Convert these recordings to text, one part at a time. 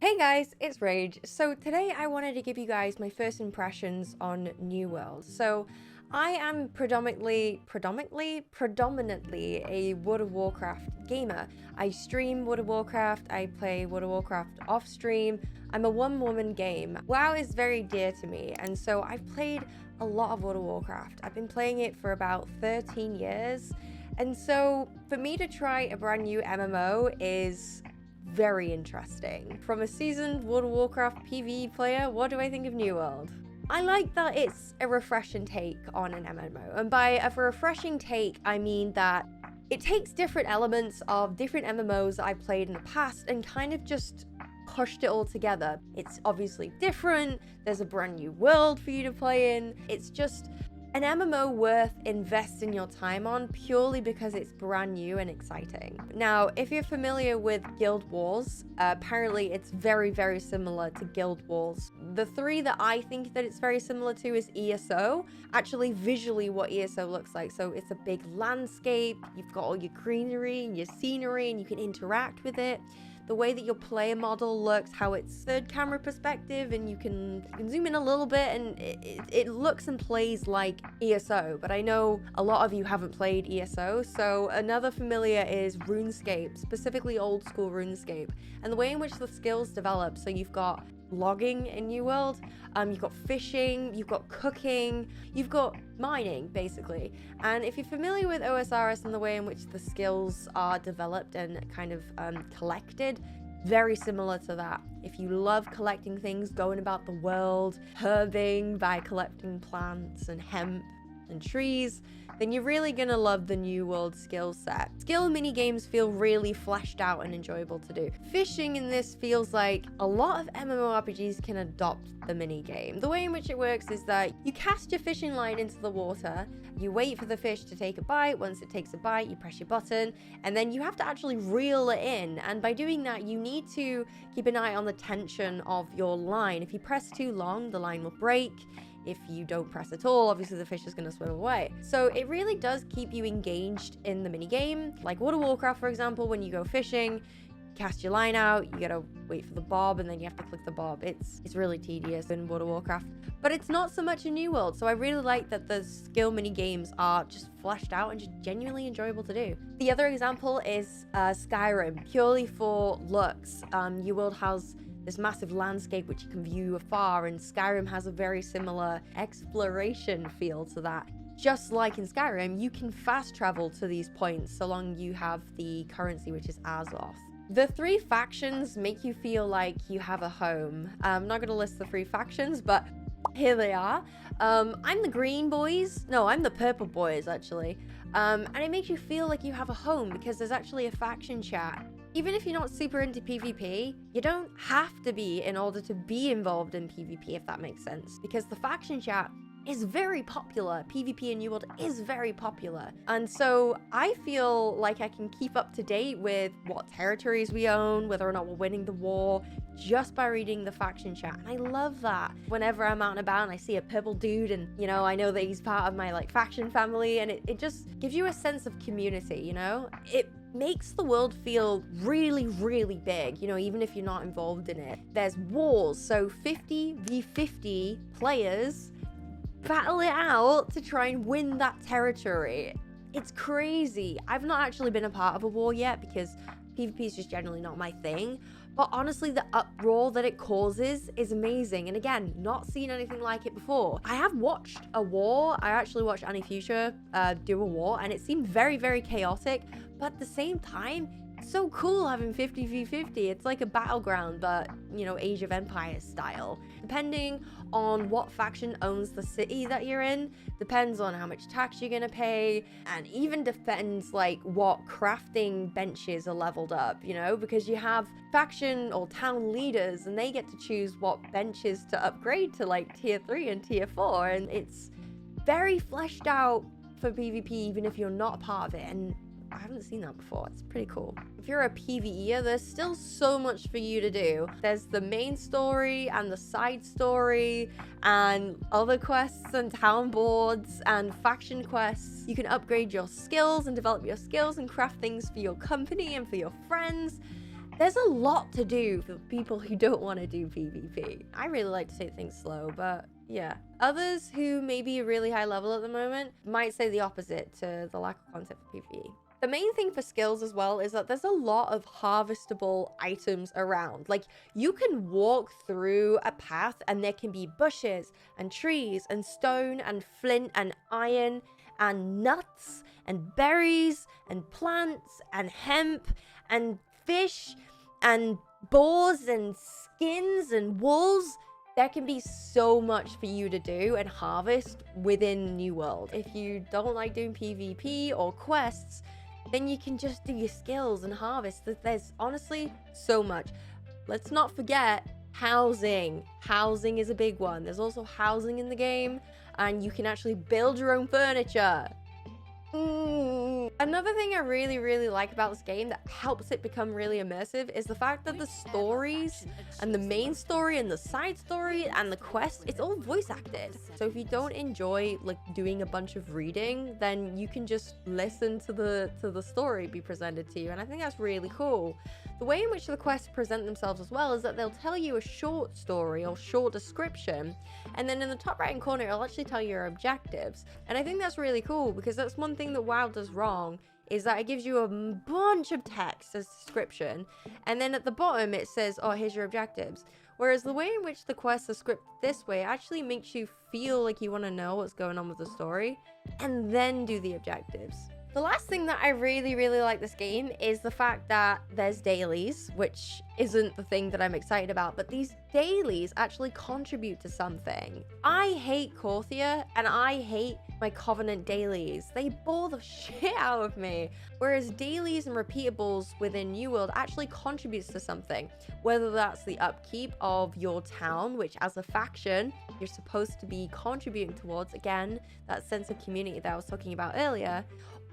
Hey guys, it's Rage. So today I wanted to give you guys my first impressions on New World. So I am predominantly a World of Warcraft gamer. I stream World of Warcraft, I play World of Warcraft off stream. I'm a one-woman game. WoW is very dear to me, and so I've played a lot of World of Warcraft. I've been playing it for about 13 years. And so for me to try a brand new MMO is very interesting. From a seasoned World of Warcraft PVE player, what do I think of New World? I like that it's a refreshing take on an MMO, and by a refreshing take, I mean that it takes different elements of different MMOs that I've played in the past and kind of just pushed it all together. It's obviously different, there's a brand new world for you to play in, it's just an MMO worth investing your time on purely because it's brand new and exciting. Now, if you're familiar with Guild Wars, apparently it's very, very similar to Guild Wars. The three that I think that it's very similar to is ESO. Actually, visually what ESO looks like. So it's a big landscape, you've got all your greenery and your scenery and you can interact with it. The way that your player model looks, how it's third camera perspective, and you can zoom in a little bit, and it looks and plays like ESO, but I know a lot of you haven't played ESO, so another familiar is RuneScape, specifically old school RuneScape, and the way in which the skills develop. So you've got logging in New World, you've got fishing, you've got cooking, you've got mining, basically. And if you're familiar with OSRS and the way in which the skills are developed and kind of collected, very similar to that. If you love collecting things, going about the world, herbing by collecting plants and hemp and trees, then you're really gonna love the New World skill set. Skill mini games feel really fleshed out and enjoyable to do. Fishing in this feels like a lot of MMORPGs can adopt the mini game. The way in which it works is that you cast your fishing line into the water, you wait for the fish to take a bite. Once it takes a bite, you press your button, and then you have to actually reel it in. And by doing that, you need to keep an eye on the tension of your line. If you press too long, the line will break. If you don't press at all, obviously the fish is going to swim away. So it really does keep you engaged in the minigame. Like World of Warcraft, for example, when you go fishing, cast your line out, you gotta wait for the bob, and then you have to click the bob. It's really tedious in World of Warcraft, but it's not so much in New World. So I really like that the skill mini games are just fleshed out and just genuinely enjoyable to do. The other example is Skyrim, purely for looks. New World has this massive landscape which you can view afar, and Skyrim has a very similar exploration feel to that. Just like in Skyrim, you can fast travel to these points so long you have the currency, which is Azoth. The three factions make you feel like you have a home. I'm not going to list the three factions, but here they are. I'm the green boys. No, I'm the purple boys, actually. And it makes you feel like you have a home because there's actually a faction chat. Even if you're not super into PvP, you don't have to be in order to be involved in PvP, if that makes sense. Because the faction chat is very popular. PvP in New World is very popular. And so I feel like I can keep up to date with what territories we own, whether or not we're winning the war, just by reading the faction chat. And I love that. Whenever I'm out and about and I see a purple dude and, you know, I know that he's part of my like faction family, and it just gives you a sense of community, you know? It makes the world feel really, really big, you know, even if you're not involved in it. There's wars, so 50v50 players battle it out to try and win that territory. It's crazy. I've not actually been a part of a war yet because PvP is just generally not my thing, but honestly the uproar that it causes is amazing, and again, not seen anything like it before. I have watched a war. I actually watched Annie Fuchsia do a war, and it seemed very, very chaotic, but at the same time, it's so cool having 50v50. It's like a battleground, but, you know, Age of Empires style. Depending on what faction owns the city that you're in, depends on how much tax you're gonna pay, and even depends like what crafting benches are leveled up, you know, because you have faction or town leaders and they get to choose what benches to upgrade to like tier 3 and tier 4, and it's very fleshed out for PvP even if you're not a part of it, and I haven't seen that before. It's pretty cool. If you're a PvEer, there's still so much for you to do. There's the main story and the side story and other quests and town boards and faction quests. You can upgrade your skills and develop your skills and craft things for your company and for your friends. There's a lot to do for people who don't want to do PvP. I really like to take things slow, but yeah. Others who may be really high level at the moment might say the opposite to the lack of content for PvE. The main thing for skills as well is that there's a lot of harvestable items around. Like, you can walk through a path and there can be bushes and trees and stone and flint and iron and nuts and berries and plants and hemp and fish and boars and skins and wools. There can be so much for you to do and harvest within New World. If you don't like doing PvP or quests, then you can just do your skills and harvest. There's honestly so much. Let's not forget housing. Housing is a big one. There's also housing in the game, and you can actually build your own furniture. Another thing I really like about this game that helps it become really immersive is the fact that the stories and the main story and the side story and the quest, it's all voice acted. So if you don't enjoy like doing a bunch of reading, then you can just listen to the story be presented to you, and I think that's really cool. The way in which the quests present themselves as well is that they'll tell you a short story or short description, and then in the top right hand corner it'll actually tell you your objectives. And I think that's really cool, because that's one thing that WoW does wrong, is that it gives you a bunch of text as description, and then at the bottom it says, oh, here's your objectives. Whereas the way in which the quests are scripted this way actually makes you feel like you want to know what's going on with the story, and then do the objectives. The last thing that I really like this game is the fact that there's dailies, which isn't the thing that I'm excited about, but these dailies actually contribute to something. I hate Korthia, and I hate my Covenant dailies. They bore the shit out of me. Whereas dailies and repeatables within New World actually contributes to something, whether that's the upkeep of your town, which as a faction, you're supposed to be contributing towards, again, that sense of community that I was talking about earlier,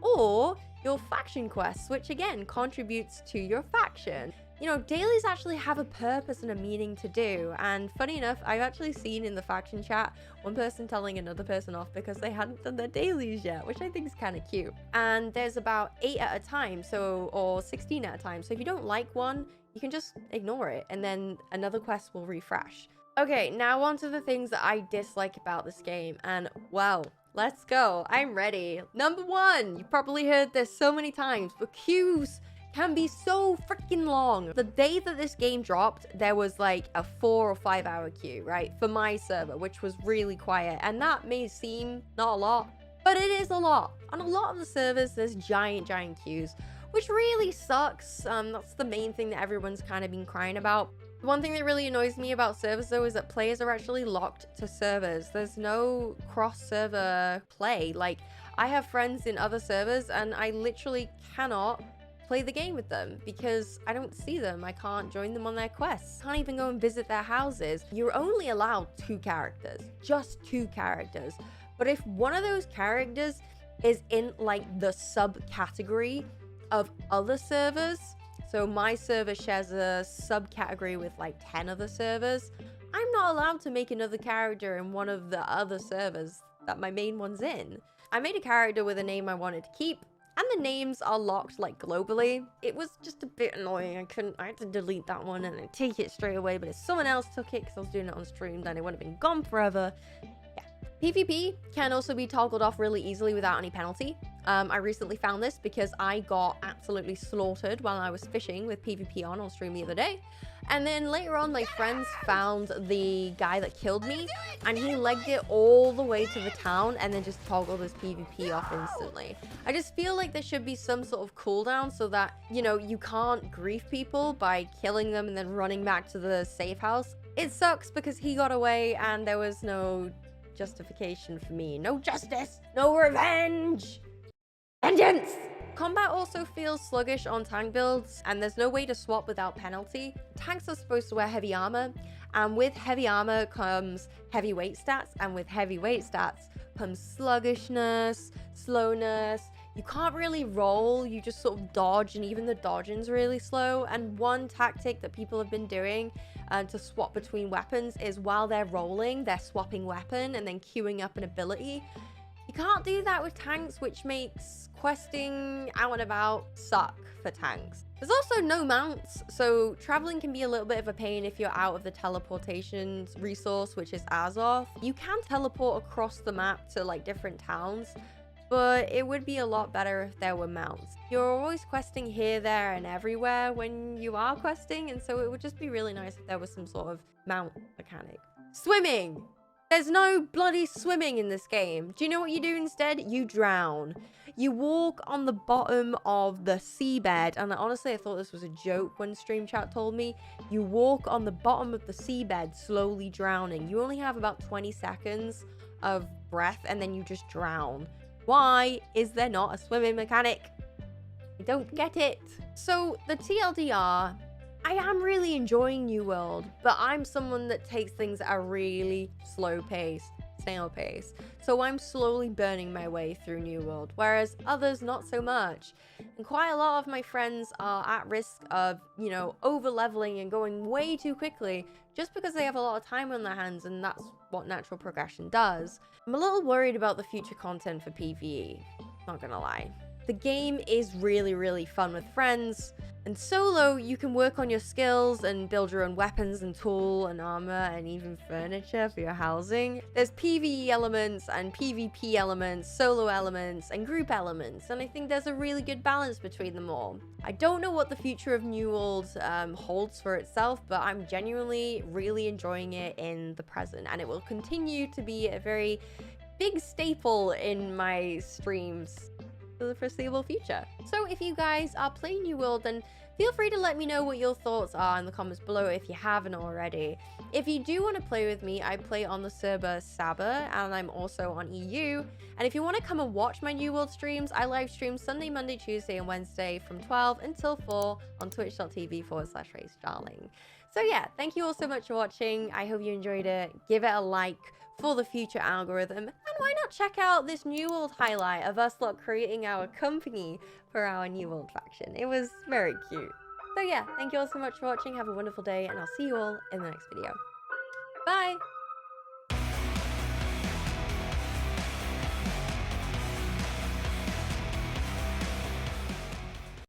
or your faction quests, which again contributes to your faction. You know, dailies actually have a purpose and a meaning to do, and funny enough, I've actually seen in the faction chat one person telling another person off because they hadn't done their dailies yet, which I think is kind of cute. And there's about 8 at a time, or 16 at a time, so if you don't like one, you can just ignore it, and then another quest will refresh. Okay, now on to the things that I dislike about this game, and well, let's go. I'm ready. Number 1, you've probably heard this so many times, but queues can be so freaking long. The day that this game dropped, there was like a 4 or 5 hour queue, right? For my server, which was really quiet. And that may seem not a lot, but it is a lot. On a lot of the servers, there's giant queues, which really sucks. That's the main thing that everyone's kind of been crying about. One thing that really annoys me about servers though is that players are actually locked to servers. There's no cross-server play. Like, I have friends in other servers and I literally cannot play the game with them because I don't see them. I can't join them on their quests. Can't even go and visit their houses. You're only allowed 2 characters, just 2 characters. But if one of those characters is in like the subcategory of other servers, so my server shares a subcategory with like 10 other servers, I'm not allowed to make another character in one of the other servers that my main one's in. I made a character with a name I wanted to keep, and the names are locked like globally. It was just a bit annoying. I had to delete that one and then take it straight away, but if someone else took it because I was doing it on stream, then it would have been gone forever. PvP can also be toggled off really easily without any penalty. I recently found this because I got absolutely slaughtered while I was fishing with PvP on stream the other day. And then later on, my friends found the guy that killed me, and he legged it all the way to the town and then just toggled his PvP off instantly. I just feel like there should be some sort of cooldown so that, you know, you can't grief people by killing them and then running back to the safe house. It sucks because he got away and there was no justification for me. No justice, no revenge, vengeance. Combat also feels sluggish on tank builds, and there's no way to swap without penalty. Tanks are supposed to wear heavy armor, and with heavy armor comes heavy weight stats, and with heavy weight stats comes sluggishness, slowness. You can't really roll, you just sort of dodge, and even the dodging's really slow. And one tactic that people have been doing to swap between weapons is while they're rolling, they're swapping weapon and then queuing up an ability. You can't do that with tanks, which makes questing out and about suck for tanks. There's also no mounts, so traveling can be a little bit of a pain if you're out of the teleportation resource, which is Azov. You can teleport across the map to like different towns, but it would be a lot better if there were mounts. You're always questing here, there, and everywhere when you are questing, and so it would just be really nice if there was some sort of mount mechanic. Swimming! There's no bloody swimming in this game. Do you know what you do instead? You drown. You walk on the bottom of the seabed, and honestly, I thought this was a joke when Stream Chat told me. You walk on the bottom of the seabed, slowly drowning. You only have about 20 seconds of breath, and then you just drown. Why is there not a swimming mechanic? I don't get it. So the TLDR, I am really enjoying New World, but I'm someone that takes things at a really slow pace, snail pace. So I'm slowly burning my way through New World, whereas others not so much. And quite a lot of my friends are at risk of, you know, over leveling and going way too quickly just because they have a lot of time on their hands, and that's what natural progression does. I'm a little worried about the future content for PVE, not gonna lie. The game is really fun with friends, and solo you can work on your skills and build your own weapons and tool and armor and even furniture for your housing. There's PvE elements and PvP elements, solo elements and group elements, and I think there's a really good balance between them all. I don't know what the future of New World holds for itself, but I'm genuinely really enjoying it in the present, and it will continue to be a very big staple in my streams for the foreseeable future. So if you guys are playing New World, then feel free to let me know what your thoughts are in the comments below if you haven't already. If you do want to play with me, I play on the server Saba, and I'm also on EU. And if you want to come and watch my New World streams, I live stream Sunday, Monday, Tuesday, and Wednesday from 12 until 4 on twitch.tv/RaceDarling. So yeah, thank you all so much for watching. I hope you enjoyed it. Give it a like for the future algorithm, and why not check out this New World highlight of us lot creating our company for our New World faction. It was very cute. So yeah, thank you all so much for watching. Have a wonderful day, and I'll see you all in the next video. Bye!